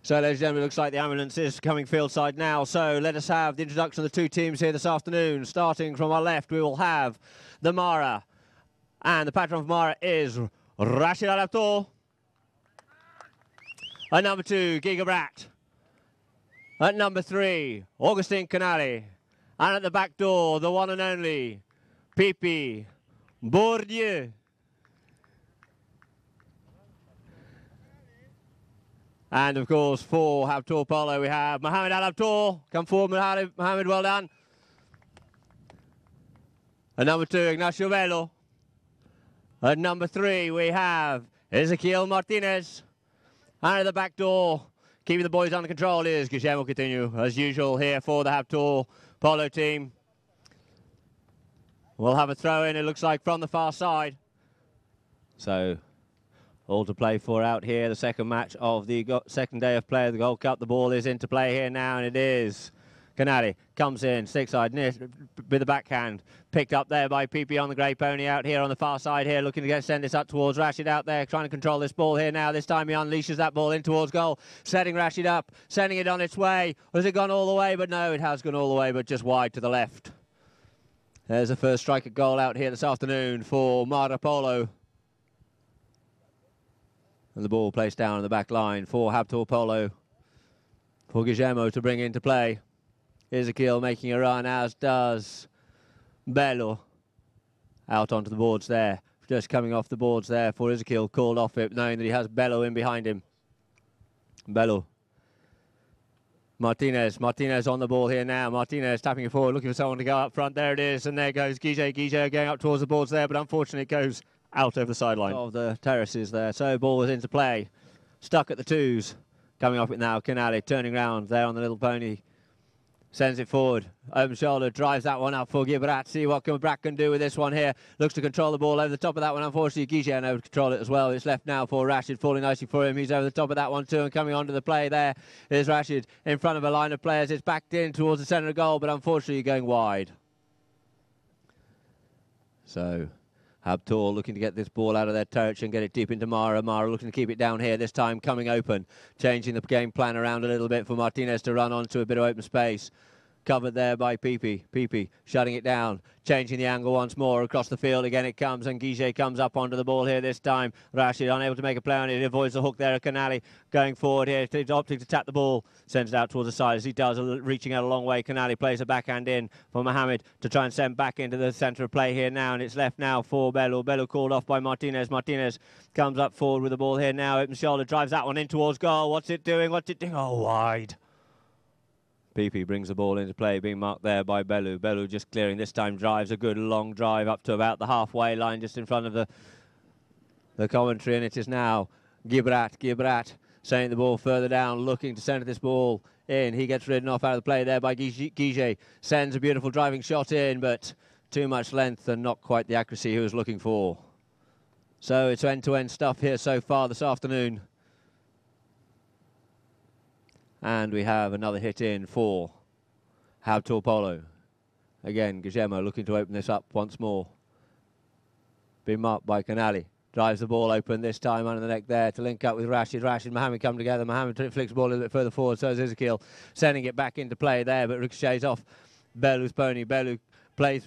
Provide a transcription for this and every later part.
So, ladies and gentlemen, it looks like the ambulance is coming field side now. So, let us have the introduction of the two teams here this afternoon. Starting from our left, we will have the Mahra. And the patron of Mahra is Rashid Habtoor. At number 2, Giga Brat. At number 3, Augustine Canali. And at the back door, the one and only Pipi Bourdieu. And of course, for Habtoor Polo, we have Mohammed Habtoor. Come forward, Mohammed, well done. At number 2, Ignacio Bello. At number 3, we have Ezequiel Martinez. And at the back door, keeping the boys under control is Guillermo Coutinho, as usual here for the Habtoor Polo team. We'll have a throw in, it looks like, from the far side. So, all to play for out here. The second match of the second day of play of the Gold Cup. The ball is into play here now, and it is Canali. Comes in, stick side, with the backhand. Picked up there by Pipi on the grey pony out here on the far side here, looking to send this up towards Rashid out there, trying to control this ball here now. This time he unleashes that ball in towards goal, setting Rashid up, sending it on its way. Has it gone all the way? But no, it has gone all the way, but just wide to the left. There's the first strike at goal out here this afternoon for Mahra Polo. And the ball placed down on the back line for Habtoor Polo. For Guillermo to bring into play. Ezequiel making a run, as does Bello. Out onto the boards there. Just coming off the boards there for Ezequiel. Called off it, knowing that he has Bello in behind him. Bello. Martinez on the ball here now. Martinez tapping it forward, looking for someone to go up front. There it is, and there goes Guige. Guige going up towards the boards there, but unfortunately it goes out over the sideline of the terraces there. So ball was into play. Stuck at the twos. Coming off it now, Canali turning round there on the little pony. Sends it forward. Open shoulder, drives that one up for Gibrat. See what Brat can do with this one here. Looks to control the ball over the top of that one. Unfortunately, Guige able to control it as well. It's left now for Rashid, falling nicely for him. He's over the top of that one too, and coming onto the play there is Rashid in front of a line of players. It's backed in towards the centre of goal, but unfortunately going wide. So Habtoor looking to get this ball out of their territory and get it deep into Mahra. Mahra looking to keep it down here, this time coming open. Changing the game plan around a little bit for Martinez to run onto a bit of open space. Covered there by Pipi. Pipi shutting it down. Changing the angle once more. Across the field again it comes, and Guige comes up onto the ball here this time. Rashid unable to make a play on it. He avoids the hook there at Canali. Going forward here, opting to tap the ball. Sends it out towards the side as he does, reaching out a long way. Canali plays a backhand in for Mohammed to try and send back into the centre of play here now, and it's left now for Bello. Bello called off by Martinez. Martinez comes up forward with the ball here now. Open shoulder, drives that one in towards goal. What's it doing? What's it doing? Oh, wide. Pipi brings the ball into play, being marked there by Bello. Bello just clearing, this time drives a good long drive up to about the halfway line, just in front of the commentary, and it is now Gibrat sending the ball further down, looking to centre this ball in. He gets ridden off out of the play there by Guige. Sends a beautiful driving shot in, but too much length and not quite the accuracy he was looking for. So it's end-to-end stuff here so far this afternoon. And we have another hit in for Habtoor Polo. Again, Guillermo looking to open this up once more. Being marked by Canali. Drives the ball open, this time under the neck there to link up with Rashid. Rashid, Mohammed come together. Mohammed flicks the ball a little bit further forward, so is Ezequiel. Sending it back into play there, but ricochets off Bellu's pony. Bellu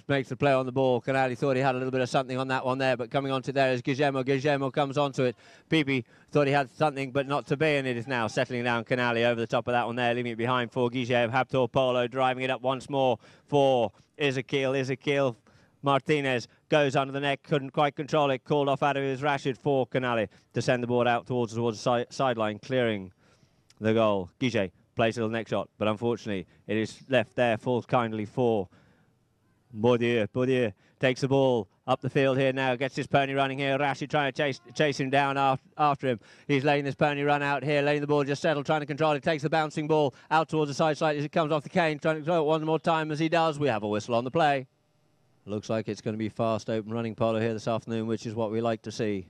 makes the play on the ball. Canali thought he had a little bit of something on that one there, but coming onto there is Guillermo. Guillermo comes onto it. Pipi thought he had something, but not to be, and it is now settling down Canali over the top of that one there, leaving it behind for Guige of Habtoor Polo, driving it up once more for Ezequiel. Ezequiel Martinez goes under the neck, couldn't quite control it, called off out of his Rashid for Canali to send the ball out towards the sideline, clearing the goal. Guige plays a little neck shot, but unfortunately it is left there, falls kindly for Bourdieu. Bourdieu takes the ball up the field here now, gets his pony running here. Rashid trying to chase him down after him. He's letting this pony run out here, letting the ball just settle, trying to control it. Takes the bouncing ball out towards the side as it comes off the cane, trying to control it one more time. As he does, we have a whistle on the play. Looks like it's going to be fast, open running polo here this afternoon, which is what we like to see.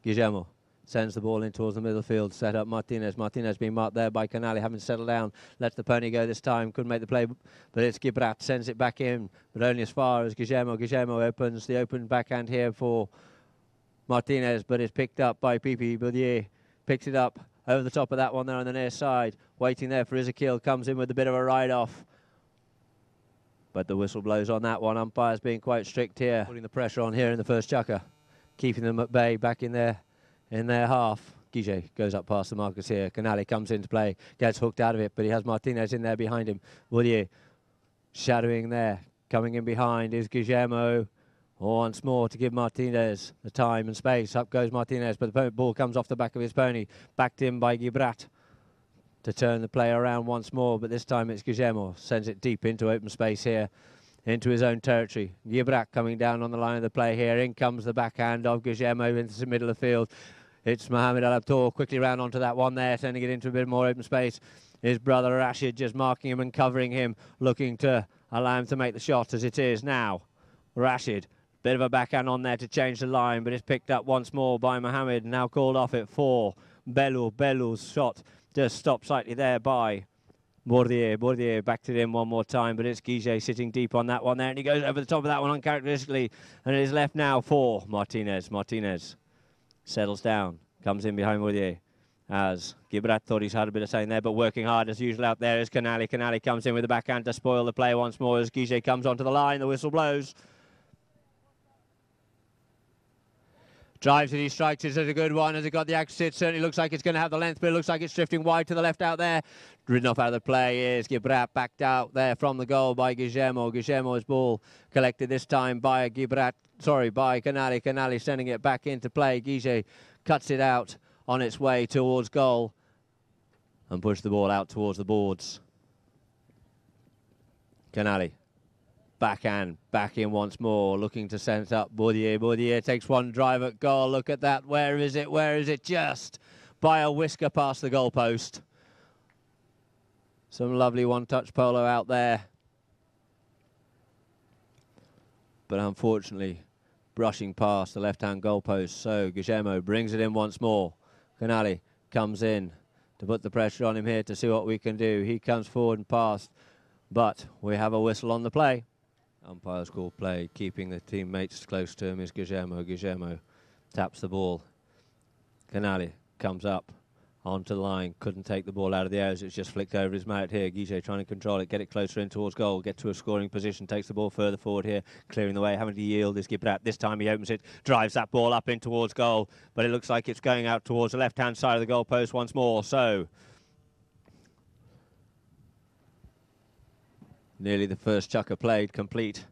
Guillermo sends the ball in towards the middle field, set up Martinez. Martinez being marked there by Canali, having settled down. Lets the pony go this time, couldn't make the play, but it's Gibrat, sends it back in, but only as far as Guillermo. Guillermo opens the open backhand here for Martinez, but it's picked up by Pipi Bourdieu. Picks it up over the top of that one there on the near side. Waiting there for Ezekiel, comes in with a bit of a ride-off. But the whistle blows on that one. Umpires being quite strict here, putting the pressure on here in the first chukker, keeping them at bay back in their half. Guiget goes up past the markers here. Canali comes into play, gets hooked out of it, but he has Martinez in there behind him. Woodier shadowing there. Coming in behind is Guillermo. Once more to give Martinez the time and space. Up goes Martinez, but the ball comes off the back of his pony. Backed in by Gibrat to turn the play around once more, but this time it's Guillermo. Sends it deep into open space here, into his own territory. Gibrat coming down on the line of the play here. In comes the backhand of Guillermo into the middle of the field. It's Mohamed Al Habtoor quickly round onto that one there, sending it into a bit more open space. His brother Rashid just marking him and covering him, looking to allow him to make the shot as it is now. Rashid, bit of a backhand on there to change the line, but it's picked up once more by Mohamed, now called off it for Bellew. Bellew's shot just stopped slightly there by Bourdier. Bourdier backed it in one more time, but it's Guiget sitting deep on that one there, and he goes over the top of that one uncharacteristically, and it is left now for Martinez. Martinez settles down, comes in behind Bourdier, as Gibrat thought he's had a bit of saying there, but working hard as usual out there is Canali. Canali comes in with the backhand to spoil the play once more as Guiget comes onto the line. The whistle blows. Drives it, he strikes it as a good one. Has it got the axis? It certainly looks like it's going to have the length, but it looks like it's drifting wide to the left out there. Ridden off out of the play is Gibrat, backed out there from the goal by Guillermo. Guillermo's ball collected this time by Canali. Canali sending it back into play. Guiget cuts it out on its way towards goal and pushed the ball out towards the boards. Canali. Backhand, back in once more, looking to send it up. Bourdier. Bourdier takes one drive at goal. Look at that. Where is it? Where is it? Just by a whisker past the goalpost. Some lovely one-touch polo out there. But unfortunately, brushing past the left-hand goalpost. So Guillermo brings it in once more. Canali comes in to put the pressure on him here to see what we can do. He comes forward and past, but we have a whistle on the play. Umpire's call play, keeping the teammates close to him is Guillermo. Guillermo taps the ball. Canali comes up onto the line, couldn't take the ball out of the air as it's just flicked over his mouth here. Guiget trying to control it, get it closer in towards goal, get to a scoring position, takes the ball further forward here, clearing the way, having to yield is Gibrat. This time he opens it, drives that ball up in towards goal, but it looks like it's going out towards the left-hand side of the goalpost once more, so nearly the first chukker played complete.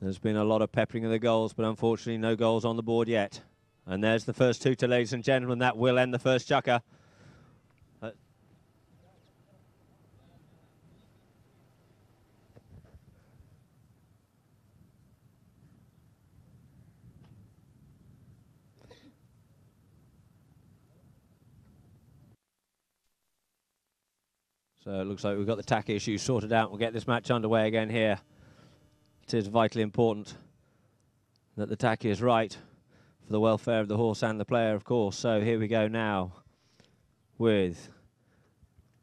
There's been a lot of peppering of the goals, but unfortunately no goals on the board yet. And there's the first tutor, ladies and gentlemen. That will end the first chukker. So it looks like we've got the tack issue sorted out. We'll get this match underway again here. It is vitally important that the tack is right for the welfare of the horse and the player, of course. So here we go now with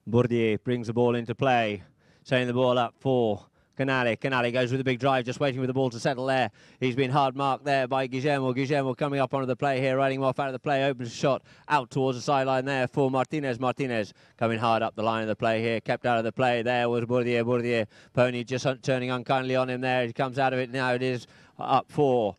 Bourdier brings the ball into play, setting the ball up for Canali. Canali goes with a big drive, just waiting for the ball to settle there. He's been hard marked there by Guillermo. Guillermo coming up onto the play here, riding him off out of the play, opens a shot out towards the sideline there for Martinez. Martinez coming hard up the line of the play here, kept out of the play. There was Bourdier. Bourdier, pony just turning unkindly on him there. He comes out of it now. It is up for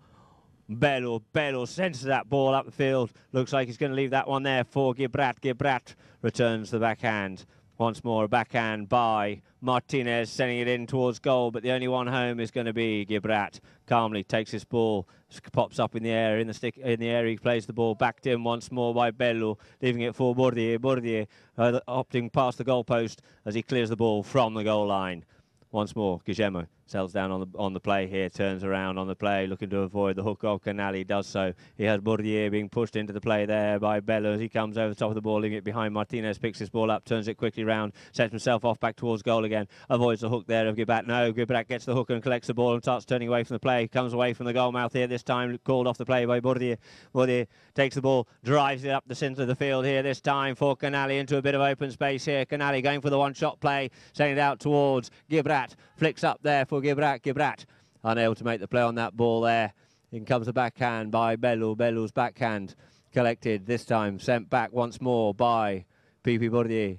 Bellew. Bellew sends that ball up the field. Looks like he's going to leave that one there for Gibrat. Gibrat returns the backhand. Once more, a backhand by Martinez, sending it in towards goal, but the only one home is going to be Gibrat. Calmly takes his ball, pops up in the air, in the air he plays the ball, backed in once more by Bellew, leaving it for Bourdier. Bourdier opting past the goalpost as he clears the ball from the goal line. Once more, Guillermo settles down on the play here, turns around on the play, looking to avoid the hook of Canali, does so. He has Bourdier being pushed into the play there by Bellew as he comes over the top of the ball, leaving it behind. Martinez picks this ball up, turns it quickly round, sets himself off back towards goal again, avoids the hook there of Gibrat. No, Gibrat gets the hook and collects the ball and starts turning away from the play, comes away from the goal mouth here, this time called off the play by Bourdier. Bourdier takes the ball, drives it up the centre of the field here, this time for Canali into a bit of open space here. Canali going for the one-shot play, sending it out towards Gibrat, flicks up there for Gibrat. Gibrat unable to make the play on that ball there. In comes the backhand by Bellew. Bellew's backhand collected this time, sent back once more by Pipi Bourdier.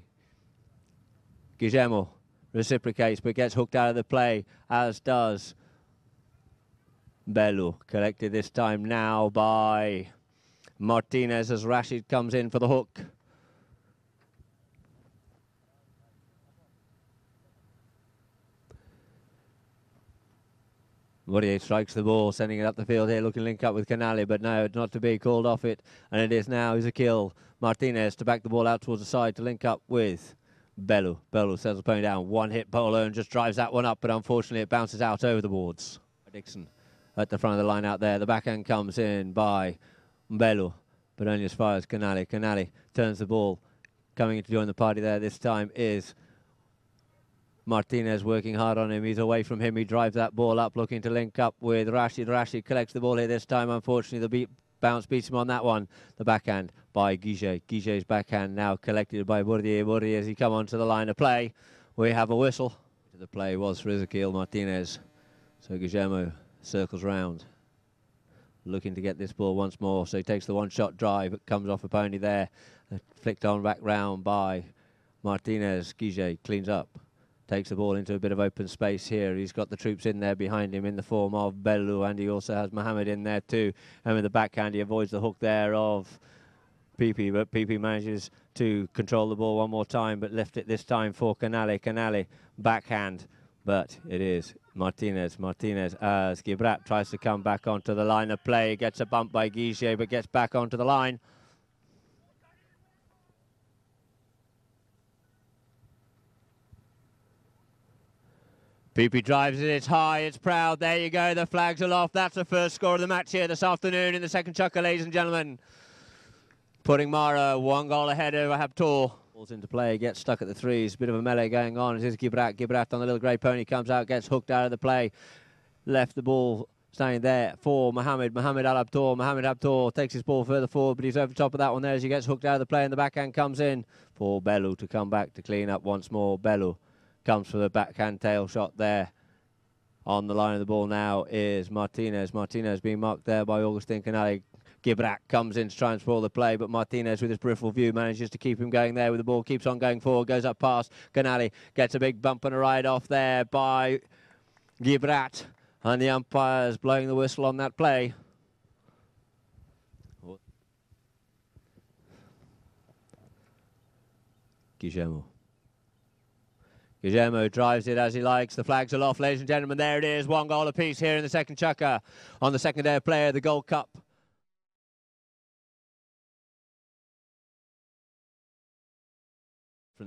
Guillermo reciprocates but gets hooked out of the play, as does Bellu. Collected this time now by Martinez as Rashid comes in for the hook. Bourdier strikes the ball, sending it up the field here, looking to link up with Canali, but no, not to be, called off it, and it is now Ezequiel Martinez to back the ball out towards the side to link up with Bellu. Bellu settles the pony down, one hit polo and just drives that one up, but unfortunately it bounces out over the boards. Dixon at the front of the line out there, the backhand comes in by Bellu, but only as far as Canali. Canali turns the ball, coming in to join the party there this time is Martinez, working hard on him. He's away from him. He drives that ball up, looking to link up with Rashid. Rashid collects the ball here this time. Unfortunately, the bounce beats him on that one. The backhand by Guiget. Guiget's backhand now collected by Bourdier. Bourdier, as he come onto the line of play, we have a whistle. The play was for Ezequiel Martinez. So Guillermo circles round, looking to get this ball once more. So he takes the one-shot drive. It comes off a pony there. Flicked on back round by Martinez. Guiget cleans up. Takes the ball into a bit of open space here. He's got the troops in there behind him in the form of Bellu, and he also has Mohammed in there too. And with the backhand, he avoids the hook there of Pipi, but Pipi manages to control the ball one more time, but left it this time for Canali. Canali, backhand, but it is Martinez. Martinez, as Gibrat tries to come back onto the line of play, gets a bump by Guiget, but gets back onto the line. Pipi drives it, it's high, it's proud, there you go, the flags are off. That's the first score of the match here this afternoon in the second chukker, ladies and gentlemen. Putting Mahra 1 goal ahead over Habtoor. Balls into play, gets stuck at the threes, bit of a melee going on. It is Gibrat. Gibrat on the little grey pony comes out, gets hooked out of the play. Left the ball standing there for Mohammed. Mohammed Al Habtoor. Mohammed Habtoor takes his ball further forward, but he's over top of that one there as he gets hooked out of the play, and the backhand comes in for Bellu to come back to clean up once more. Bellu comes for the backhand tail shot there. On the line of the ball now is Martinez. Martinez being marked there by Augustin Canali. Gibrat comes in to try and spoil the play, but Martinez with his peripheral view manages to keep him going there with the ball, keeps on going forward, goes up past Canali, gets a big bump and a ride off there by Gibrat, and the umpire's blowing the whistle on that play. Guillermo. Guillermo drives it as he likes. The flags are off, ladies and gentlemen. There it is, 1 goal apiece here in the second chukker on the second day of play of the Gold Cup.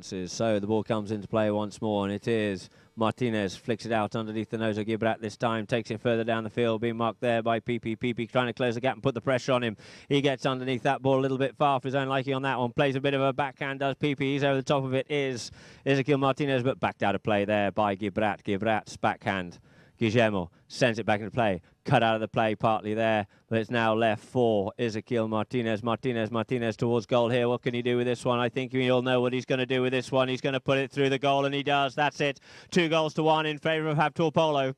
So the ball comes into play once more, and it is Martinez, flicks it out underneath the nose of Gibrat this time, takes it further down the field, being marked there by Pipi. Pipi trying to close the gap and put the pressure on him. He gets underneath that ball a little bit far for his own liking on that one, plays a bit of a backhand, does Pipi. He's over the top of it, is Ezequiel Martinez, but backed out of play there by Gibrat. Gibrat's backhand. Guillermo sends it back into play, cut out of the play partly there, but it's now left for Ezequiel Martinez. Martinez towards goal here. What can he do with this one? I think we all know what he's going to do with this one. He's going to put it through the goal, and he does. That's it. 2 goals to 1 in favour of Habtoor Polo.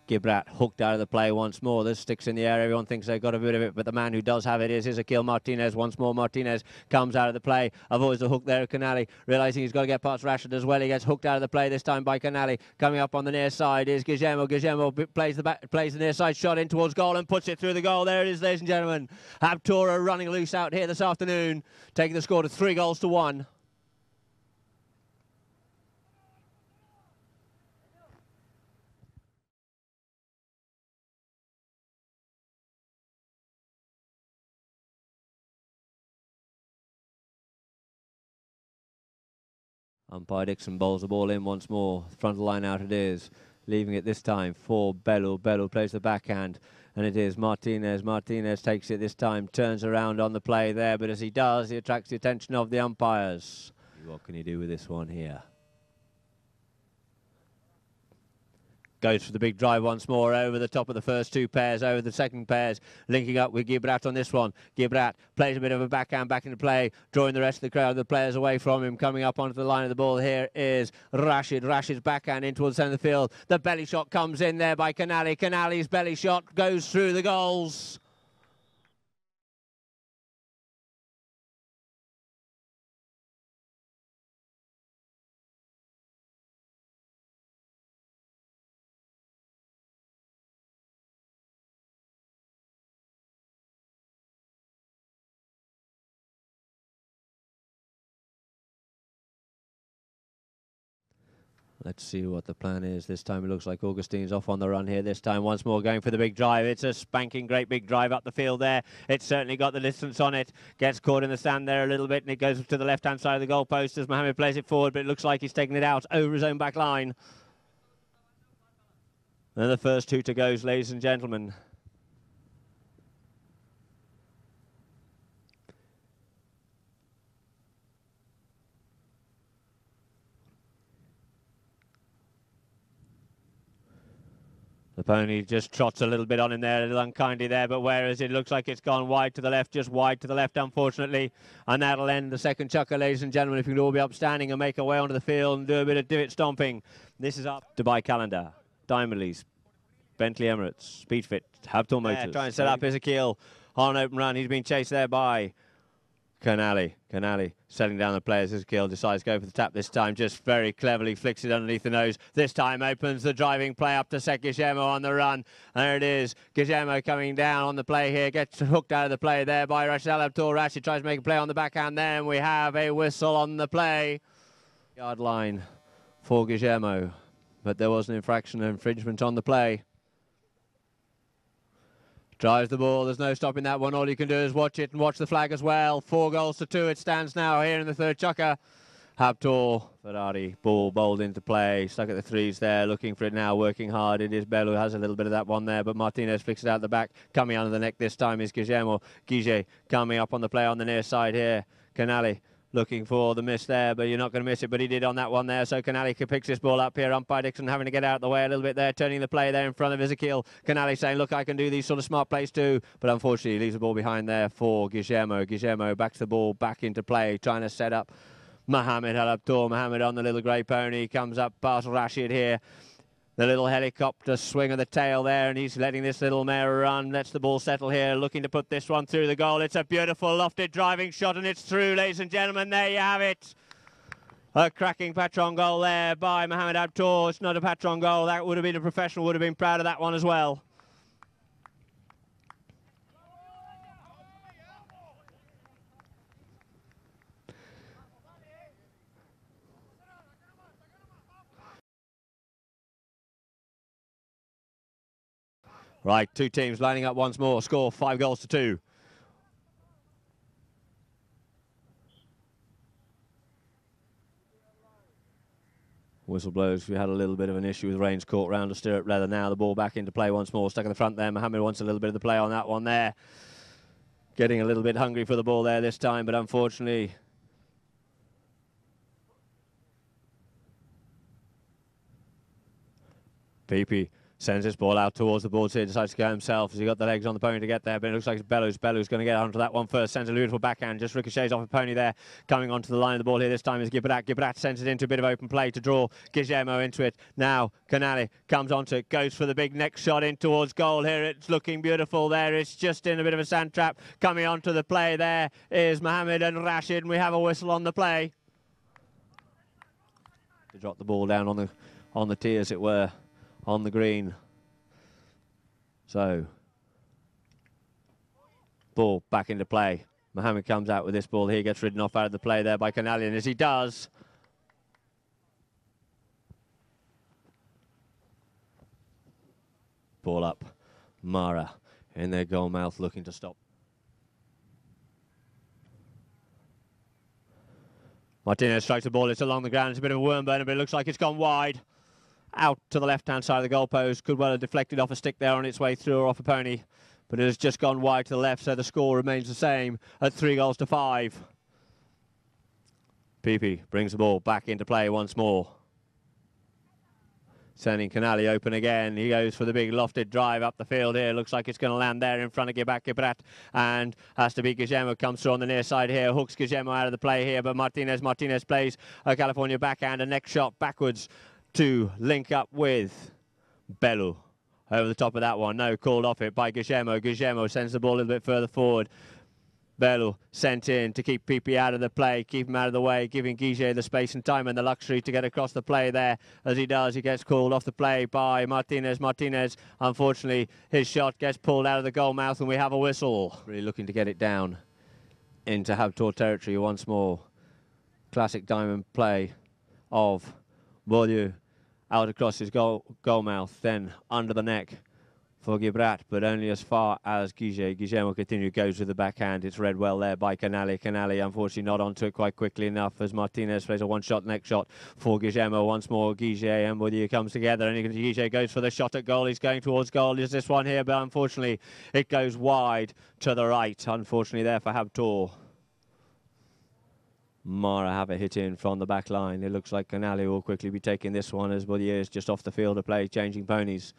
Gibrat hooked out of the play once more. This sticks in the air. Everyone thinks they've got a bit of it, but the man who does have it is Ezequiel Martinez. Once more, Martinez comes out of the play, avoids the hook there of Canali, realising he's got to get past Rashid as well. He gets hooked out of the play this time by Canali. Coming up on the near side is Guillermo. Guillermo plays the near side shot in towards goal and puts it through the goal. There it is, ladies and gentlemen. Habtoor are running loose out here this afternoon, taking the score to 3 goals to 1. Umpire Dixon bowls the ball in once more. Front of the line out it is. Leaving it this time for Bellu. Bellu plays the backhand, and it is Martinez. Martinez takes it this time, turns around on the play there, but as he does, he attracts the attention of the umpires. What can he do with this one here? Goes for the big drive once more over the top of the first two pairs, over the second pairs, linking up with Gibrat on this one. Gibrat plays a bit of a backhand back into play, drawing the rest of the crowd, the players away from him. Coming up onto the line of the ball here is Rashid. Rashid's backhand in towards the centre of the field. The belly shot comes in there by Canali. Canali's belly shot goes through the goals. Let's see what the plan is. This time it looks like Augustine's off on the run here. This time once more going for the big drive. It's a spanking great big drive up the field there. It's certainly got the distance on it. Gets caught in the stand there a little bit, and it goes to the left-hand side of the goalpost as Mohammed plays it forward, but it looks like he's taking it out over his own back line. And the first two to goes, ladies and gentlemen. The pony just trots a little bit on him there, a little unkindly there, but whereas it looks like it's gone wide to the left, just wide to the left, unfortunately. And that'll end the second chukker, ladies and gentlemen, if you can all be upstanding and make our way onto the field and do a bit of divot stomping. This is up Dubai Calendar, Diamond Lease, Bentley Emirates, Speedfit, Habtoor Motors. Trying to set up Ezekiel on open run. He's been chased there by Canali. Canali setting down the players. Ezekiel decides to go for the tap this time. Just very cleverly flicks it underneath the nose. This time opens the driving play up to Sek Guillermo on the run. There it is. Guillermo coming down on the play here. Gets hooked out of the play there by Rashid Habtoor. Rashid tries to make a play on the backhand there, and we have a whistle on the play. Yard line for Guillermo. But there was an infringement on the play. Drives the ball, there's no stopping that one. All you can do is watch it and watch the flag as well. 4-2 it stands now here in the third chukker. Habtoor, Ferrari, ball bowled into play, stuck at the threes there, looking for it now, working hard. It is Bell who has a little bit of that one there, but Martinez flicks it out the back. Coming under the neck this time is Guillermo. Guige coming up on the play on the near side here. Canali looking for the miss there, but you're not going to miss it, but he did on that one there. So Canali picks this ball up here. Umpire Dixon having to get out of the way a little bit there, turning the play there in front of Ezekiel. Canali saying, look, I can do these sort of smart plays too, but unfortunately he leaves the ball behind there for Guillermo. Guillermo backs the ball back into play, trying to set up Mohammed Habtoor. Mohammed on the little grey pony, comes up past Rashid here. The little helicopter swing of the tail there, and he's letting this little mare run. Lets the ball settle here, looking to put this one through the goal. It's a beautiful lofted driving shot, and it's through, ladies and gentlemen. There you have it. A cracking patron goal there by Mohammed Habtoor. It's not a patron goal. That would have been a professional, would have been proud of that one as well. Right, two teams lining up once more. Score 5-2. Whistle blows. We had a little bit of an issue with reins caught round the stirrup leather. Now the ball back into play once more. Stuck in the front there. Mohammed wants a little bit of the play on that one there. Getting a little bit hungry for the ball there this time, but unfortunately Pepe sends this ball out towards the boards here, decides to go himself as he got the legs on the pony to get there, but it looks like it's Bellows. Bellows going to get onto that one first, sends a beautiful backhand, just ricochets off the pony there. Coming onto the line of the ball here this time is Gibrat. Gibrat sends it into a bit of open play to draw Guillermo into it. Now Canali comes onto it, goes for the big neck shot in towards goal here. It's looking beautiful there. It's just in a bit of a sand trap. Coming onto the play there is Mohammed and Rashid, and we have a whistle on the play. To drop the ball down on the tee, as it were, on the green. So, ball back into play. Mohammed comes out with this ball here, gets ridden off out of the play there by Canali, and as he does, ball up. Mahra in their goal mouth looking to stop. Martinez strikes the ball, it's along the ground, it's a bit of a worm burner, but it looks like it's gone wide. Out to the left-hand side of the goalpost. Could well have deflected off a stick there on its way through or off a pony, but it has just gone wide to the left, so the score remains the same at 3-5. Pepe brings the ball back into play once more. Sending Canali open again. He goes for the big lofted drive up the field here. Looks like it's going to land there in front of Gibrat. And has to be Guillermo. Comes through on the near side here. Hooks Guillermo out of the play here. But Martinez plays a California backhand. A neck shot backwards to link up with Bellu. Over the top of that one. No, called off it by Guillermo. Guillermo sends the ball a little bit further forward. Bellu sent in to keep Pipi out of the play, keep him out of the way, giving Guige the space and time and the luxury to get across the play there. As he does, he gets called off the play by Martinez. Martinez, unfortunately, his shot gets pulled out of the goal mouth and we have a whistle. Really looking to get it down into Habtoor territory once more. Classic diamond play of Beaulieu out across his goal mouth, then under the neck for Gibrat, but only as far as Guige. Guillermo continue goes with the backhand. It's read well there by Canali. Canali unfortunately not onto it quite quickly enough as Martinez plays a one-shot neck shot for Guillermo. Once more Guige and Beaulieu comes together and Guige goes for the shot at goal. He's going towards goal. Is this one here? But unfortunately it goes wide to the right. Unfortunately there for Habtoor. Mahra have a hit in from the back line. It looks like Canali will quickly be taking this one as Beaulieu is just off the field of play, changing ponies.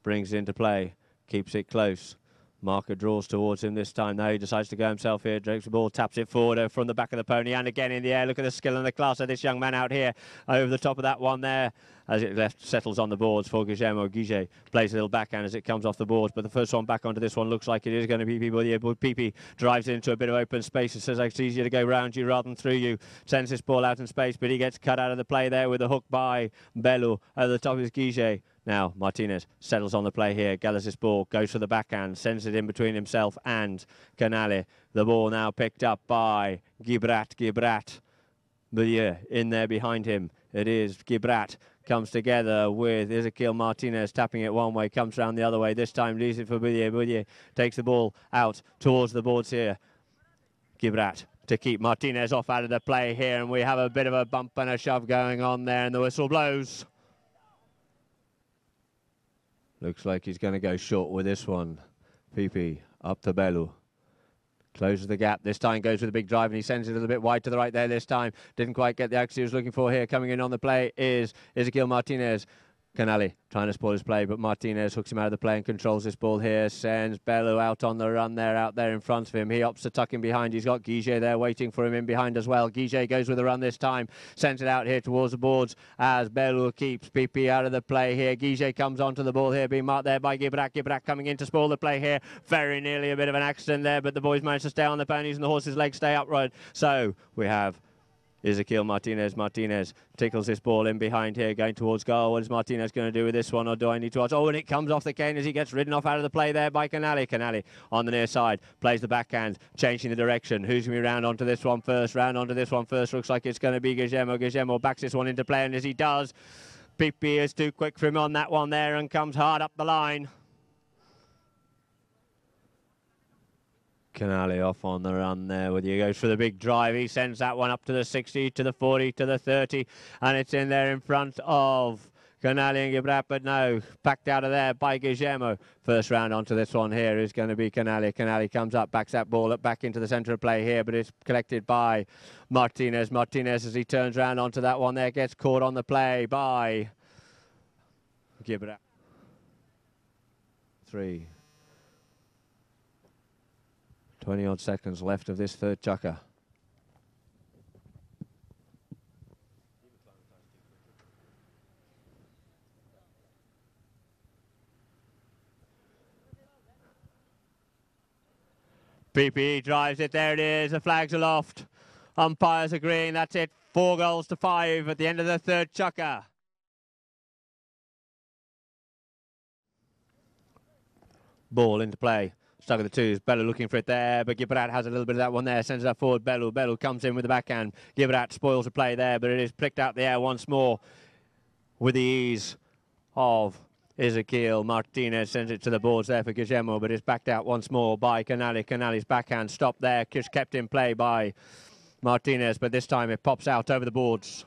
Brings it into play, keeps it close. Marker draws towards him this time. Now he decides to go himself here. Drakes the ball, taps it forward from the back of the pony and again in the air. Look at the skill and the class of this young man out here over the top of that one there. As it settles on the boards for Guillermo. Guige plays a little backhand as it comes off the boards, but the first one back onto this one looks like it is going to be Pipi. Pipi drives into a bit of open space. It says it's easier to go round you rather than through you. Sends this ball out in space, but he gets cut out of the play there with a hook by Bellu. Over the top is Guige. Now Martinez settles on the play here, gathers this ball, goes for the backhand, sends it in between himself and Canali. The ball now picked up by Gibrat. Beaulieu in there behind him. It is Gibrat. Comes together with Ezequiel Martinez, tapping it one way, comes round the other way. This time leaves it for Beaulieu. Beaulieu takes the ball out towards the boards here. Gibrat to keep Martinez off out of the play here, and we have a bit of a bump and a shove going on there, and the whistle blows. Looks like he's going to go short with this one. Pipi up to Bellu. Closes the gap. This time goes with a big drive and he sends it a little bit wide to the right there this time. Didn't quite get the accuracy he was looking for here. Coming in on the play is Ezequiel Martinez. Canali trying to spoil his play, but Martinez hooks him out of the play and controls this ball here. Sends Bellu out on the run there, out there in front of him. He opts to tuck him behind. He's got Guige there waiting for him in behind as well. Guige goes with a run this time. Sends it out here towards the boards as Bellu keeps Pipi out of the play here. Guige comes onto the ball here, being marked there by Gibrat. Gibrat coming in to spoil the play here. Very nearly a bit of an accident there, but the boys manage to stay on the ponies and the horses' legs stay upright. So we have Ezequiel Martinez. Martinez tickles this ball in behind here, going towards goal. What is Martinez going to do with this one, or do I need to watch? Oh, and it comes off the cane as he gets ridden off out of the play there by Canali. Canali on the near side, plays the backhand, changing the direction. Who's going to be round onto this one first? Round onto this one first. Looks like it's going to be Guillermo. Guillermo backs this one into play, and as he does, Pipi is too quick for him on that one there and comes hard up the line. Canali off on the run there. He goes for the big drive. He sends that one up to the 60, to the 40, to the 30, and it's in there in front of Canali and Gibrat, but no, packed out of there by Guillermo. First round onto this one here is going to be Canali. Canali comes up, backs that ball up back into the centre of play here, but it's collected by Martinez. Martinez, as he turns round onto that one there, gets caught on the play by Gibrat. 20-odd seconds left of this third chukker. PPE drives it. There it is. The flag's aloft. Umpires agreeing. That's it. 4 goals to 5 at the end of the third chukker. Ball into play. Stuck at the twos. Bellu looking for it there, but Gibrat has a little bit of that one there. Sends that forward. Bellu comes in with the backhand. Gibrat spoils the play there, but it is pricked out the air once more with the ease of Ezequiel Martinez. Sends it to the boards there for Guillermo, but it's backed out once more by Canali. Canali's backhand stopped there, just kept in play by Martinez, but this time it pops out over the boards.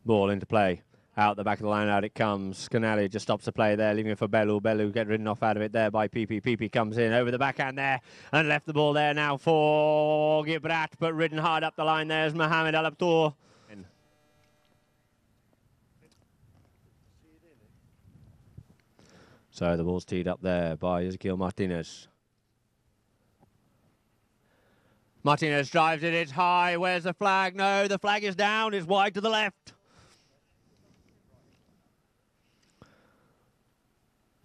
Ball into play. Out the back of the line, out it comes. Canali just stops the play there, leaving it for Bellu. Bellu get ridden off out of it there by Pipi. Pipi comes in over the backhand there and left the ball there now for Gibrat, but ridden hard up the line there is Mohamed Habtoor. So the ball's teed up there by Ezequiel Martinez. Martinez drives it, it's high, where's the flag? No, the flag is down, it's wide to the left.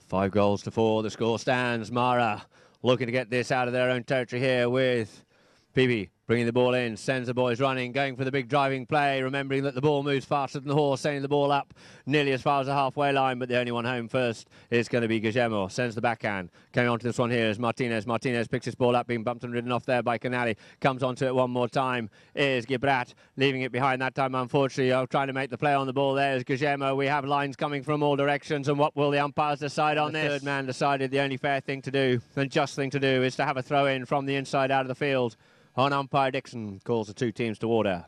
5 goals to 4, the score stands. Mahra looking to get this out of their own territory here with Pipi bringing the ball in, sends the boys running, going for the big driving play, remembering that the ball moves faster than the horse, sending the ball up nearly as far as the halfway line, but the only one home first is going to be Guillermo. Sends the backhand. Coming on to this one here is Martinez. Martinez picks his ball up, being bumped and ridden off there by Canali. Comes onto it one more time is Gibrat, leaving it behind that time, unfortunately. Trying to make the play on the ball there is Guillermo. We have lines coming from all directions, and what will the umpires decide on this? The third man decided the only fair thing to do and just thing to do is to have a throw in from the inside out of the field. On umpire Dixon calls the 2 teams to order.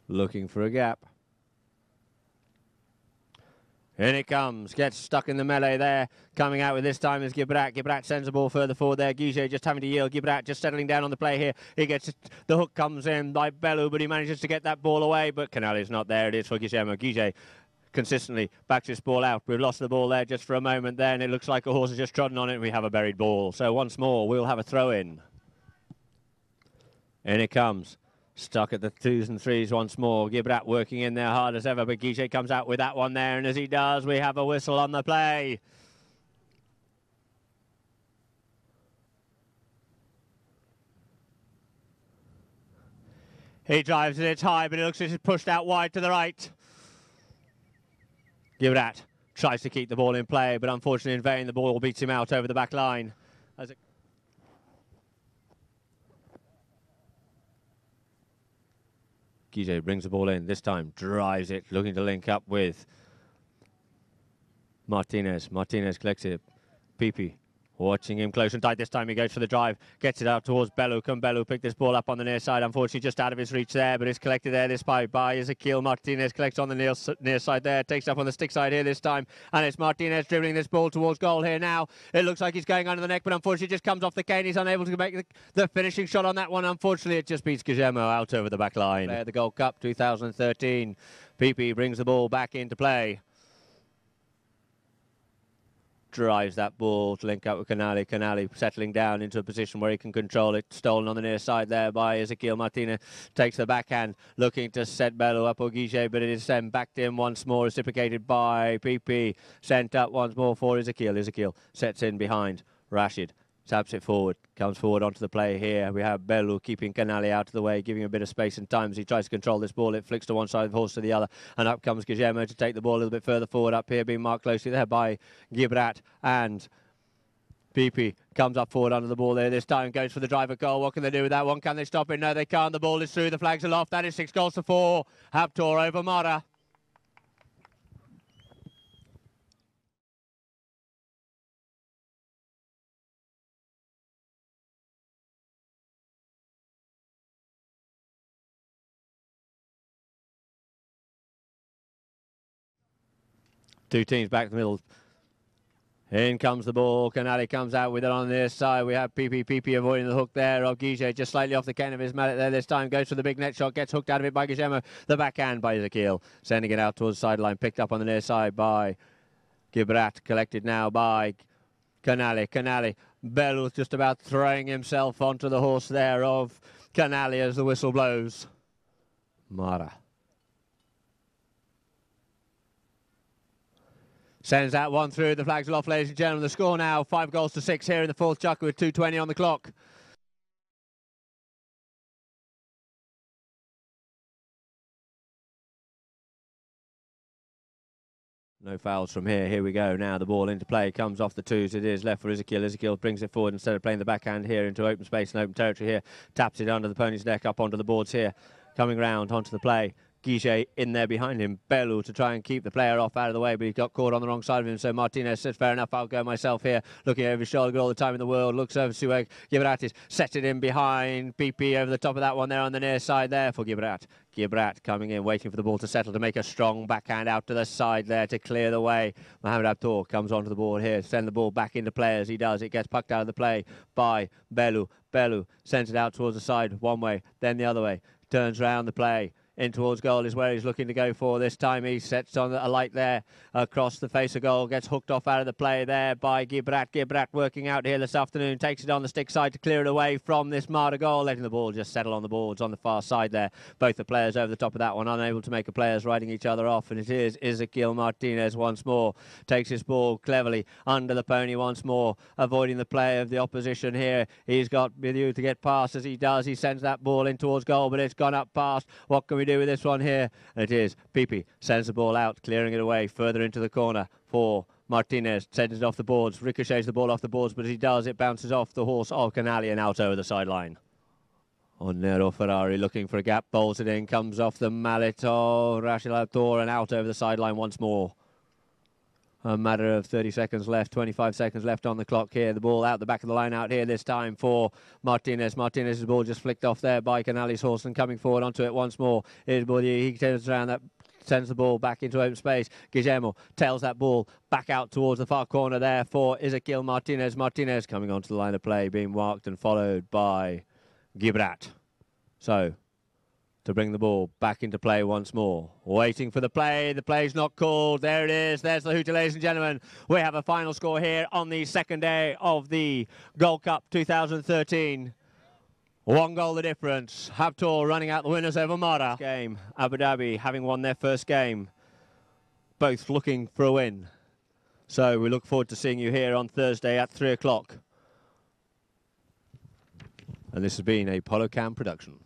Looking for a gap. In it comes, gets stuck in the melee there. Coming out with this time is Gibrat. Gibrat sends the ball further forward there. Guige just having to yield. Gibrat just settling down on the play here. He gets the hook comes in by Bellu, but he manages to get that ball away. But Canali's not there. It is for Guillermo. Guige consistently backs this ball out. We've lost the ball there just for a moment then. It looks like a horse has just trodden on it. We have a buried ball. So once more, we'll have a throw in. In it comes. Stuck at the 2s and 3s once more. Gibrat working in there hard as ever, but Guige comes out with that one there, and as he does, we have a whistle on the play. He drives it, it's high, but it looks like it's pushed out wide to the right. Gibrat tries to keep the ball in play, but unfortunately in vain, the ball beats him out over the back line. Guige brings the ball in, this time drives it, looking to link up with Martinez. Martinez collects it. Pipi watching him close and tight. This time he goes for the drive, gets it out towards Bellu. Can Bellu pick this ball up on the near side? Unfortunately just out of his reach there, but it's collected there this by Ezequiel Martinez. Collects on the near side there, takes up on the stick side here this time, and it's Martinez dribbling this ball towards goal here now. It looks like he's going under the neck, but unfortunately just comes off the cane. He's unable to make the finishing shot on that one. Unfortunately it just beats Guillermo out over the back line. The Gold Cup 2013. Pipi brings the ball back into play. Drives that ball to link up with Canali. Canali settling down into a position where he can control it. Stolen on the near side there by Ezequiel Martinez. Takes the backhand, looking to set Bello up or Guige, but it is then backed in once more, reciprocated by PP. Sent up once more for Ezequiel. Ezequiel sets in behind Rashid. Taps it forward, comes forward onto the play here. We have Bellu keeping Canali out of the way, giving him a bit of space and time as he tries to control this ball. It flicks to one side of the horse to the other, and up comes Guillermo to take the ball a little bit further forward up here, being marked closely there by Gibrat, and Pipi comes up forward under the ball there. This time goes for the driver goal. What can they do with that one? Can they stop it? No, they can't. The ball is through. The flags aloft. That is 6 goals to 4. Habtoor over Mahra. Two teams back in the middle. In comes the ball. Canali comes out with it on this side. We have Pipi avoiding the hook there of Guige, just slightly off the cane of his mallet there this time. Goes for the big net shot. Gets hooked out of it by Guillermo. The backhand by Ezequiel. Sending it out towards the sideline. Picked up on the near side by Gibrat. Collected now by Canali. Canali. Bellu just about throwing himself onto the horse there of Canali as the whistle blows. Mahra. Sends that one through. The flags are off, ladies and gentlemen. The score now 5 goals to 6 here in the fourth chukker with 2:20 on the clock. No fouls from here. Here we go. Now the ball into play. Comes off the 2s. It is left for Ezequiel. Ezequiel brings it forward instead of playing the backhand here into open space and open territory here. Taps it under the pony's neck up onto the boards here. Coming round onto the play. Guige in there behind him. Bellu to try and keep the player off out of the way, but he got caught on the wrong side of him. So Martinez says, fair enough, I'll go myself here. Looking over his shoulder, got all the time in the world. Looks over Sueg. Gibratis sets it in behind. PP over the top of that one there on the near side there for Gibrat. Gibrat coming in, waiting for the ball to settle to make a strong backhand out to the side there to clear the way. Mohamed Habtoor comes onto the board here, send the ball back into play as he does. It gets pucked out of the play by Bellu. Bellu sends it out towards the side one way, then the other way. Turns round the play. in towards goal is where he's looking to go for this time. He sets on a light there across the face of goal, gets hooked off out of the play there by Gibrat. Gibrat working out here this afternoon, takes it on the stick side to clear it away from this Mahra goal, letting the ball just settle on the boards on the far side there. Both the players over the top of that one, unable to make a players riding each other off, and it is Ezequiel Martinez once more. Takes his ball cleverly under the pony once more, avoiding the play of the opposition here. He's got Milieu to get past. As he does, he sends that ball in towards goal, but it's gone up past. What can we do with this one here? And it is Pipi sends the ball out, clearing it away further into the corner for Martinez. Sends it off the boards, ricochets the ball off the boards, but as he does, it bounces off the horse of Canali and out over the sideline. Nero Ferrari looking for a gap, bowls it in, comes off the mallet of Habtoor and out over the sideline once more. A matter of 30 seconds left, 25 seconds left on the clock here. The ball out the back of the line out here this time for Martinez. Martinez's ball just flicked off there by Canali's horse and coming forward onto it once more. Here's Bourdieu. He turns around, that sends the ball back into open space. Guillermo tails that ball back out towards the far corner there for Ezequiel Martinez. Martinez coming onto the line of play, being marked and followed by Gibrat. So, to bring the ball back into play once more. Waiting for the play. The play's not called. There it is. There's the hooter, ladies and gentlemen. We have a final score here on the second day of the Gold Cup 2013. One goal the difference. Habtoor running out the winners over Mahra. Game. Abu Dhabi having won their first game. Both looking for a win. So we look forward to seeing you here on Thursday at 3 o'clock. And this has been a Polo Cam production.